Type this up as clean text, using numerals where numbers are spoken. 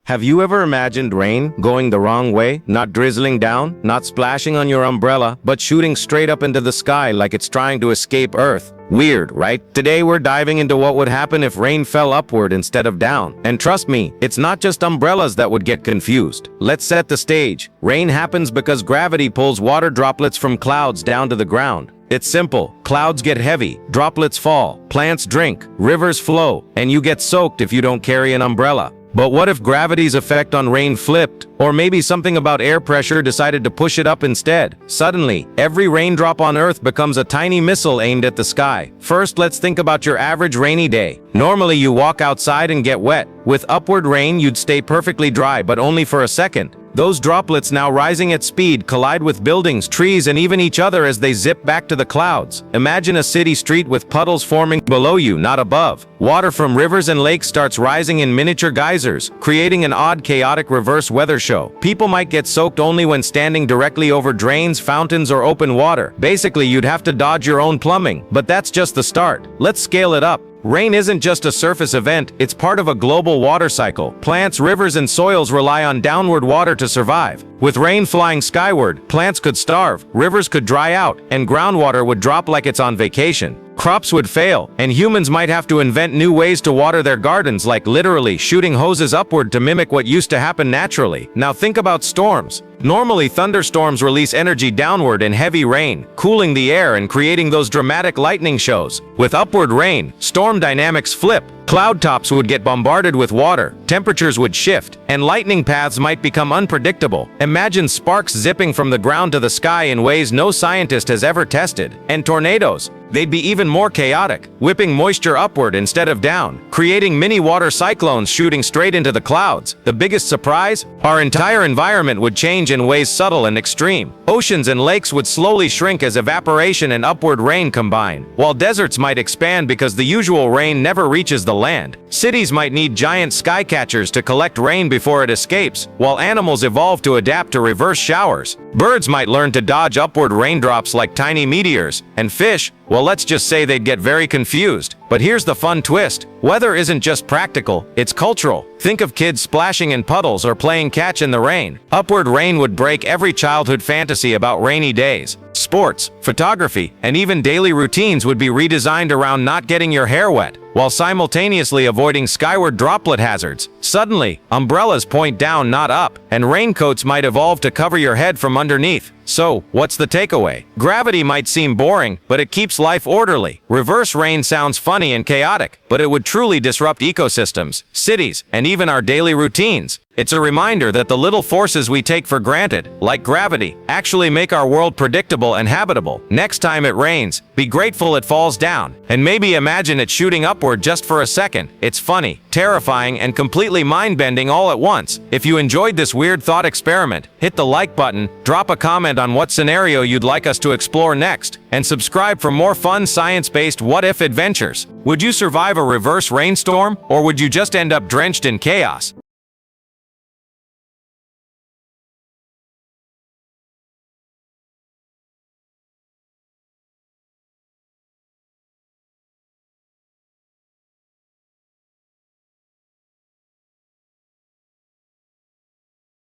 Have you ever imagined rain going the wrong way, not drizzling down, not splashing on your umbrella, but shooting straight up into the sky like it's trying to escape Earth? Weird, right? Today we're diving into what would happen if rain fell upward instead of down. And trust me, it's not just umbrellas that would get confused. Let's set the stage. Rain happens because gravity pulls water droplets from clouds down to the ground. It's simple. Clouds get heavy, droplets fall, plants drink, rivers flow, and you get soaked if you don't carry an umbrella. But what if gravity's effect on rain flipped? Or maybe something about air pressure decided to push it up instead? Suddenly, every raindrop on Earth becomes a tiny missile aimed at the sky. First, let's think about your average rainy day. Normally, you walk outside and get wet. With upward rain, you'd stay perfectly dry, but only for a second. Those droplets, now rising at speed, collide with buildings, trees, and even each other as they zip back to the clouds. Imagine a city street with puddles forming below you, not above. Water from rivers and lakes starts rising in miniature geysers, creating an odd, chaotic reverse weather show. People might get soaked only when standing directly over drains, fountains, or open water. Basically, you'd have to dodge your own plumbing. But that's just the start. Let's scale it up. Rain isn't just a surface event, it's part of a global water cycle. Plants, rivers, and soils rely on downward water to survive. With rain flying skyward, plants could starve, rivers could dry out, and groundwater would drop like it's on vacation. Crops would fail, and humans might have to invent new ways to water their gardens, like literally shooting hoses upward to mimic what used to happen naturally. Now think about storms. Normally, thunderstorms release energy downward in heavy rain, cooling the air and creating those dramatic lightning shows. With upward rain, storm dynamics flip. Cloud tops would get bombarded with water, temperatures would shift, and lightning paths might become unpredictable. Imagine sparks zipping from the ground to the sky in ways no scientist has ever tested. And tornadoes. They'd be even more chaotic, whipping moisture upward instead of down, creating mini water cyclones shooting straight into the clouds. The biggest surprise? Our entire environment would change in ways subtle and extreme. Oceans and lakes would slowly shrink as evaporation and upward rain combine, while deserts might expand because the usual rain never reaches the land. Cities might need giant skycatchers to collect rain before it escapes, while animals evolve to adapt to reverse showers. Birds might learn to dodge upward raindrops like tiny meteors, and fish, well, let's just say they'd get very confused. But here's the fun twist. Weather isn't just practical, it's cultural. Think of kids splashing in puddles or playing catch in the rain. Upward rain would break every childhood fantasy about rainy days. Sports, photography, and even daily routines would be redesigned around not getting your hair wet, while simultaneously avoiding skyward droplet hazards. Suddenly, umbrellas point down, not up, and raincoats might evolve to cover your head from underneath. So, what's the takeaway? Gravity might seem boring, but it keeps life orderly. Reverse rain sounds funny and chaotic, but it would truly disrupt ecosystems, cities, and even our daily routines. It's a reminder that the little forces we take for granted, like gravity, actually make our world predictable and habitable. Next time it rains, be grateful it falls down, and maybe imagine it shooting upward just for a second. It's funny, terrifying, and completely mind-bending all at once. If you enjoyed this weird thought experiment, hit the like button, drop a comment on what scenario you'd like us to explore next, and subscribe for more fun science-based what-if adventures. Would you survive a reverse rainstorm, or would you just end up drenched in chaos?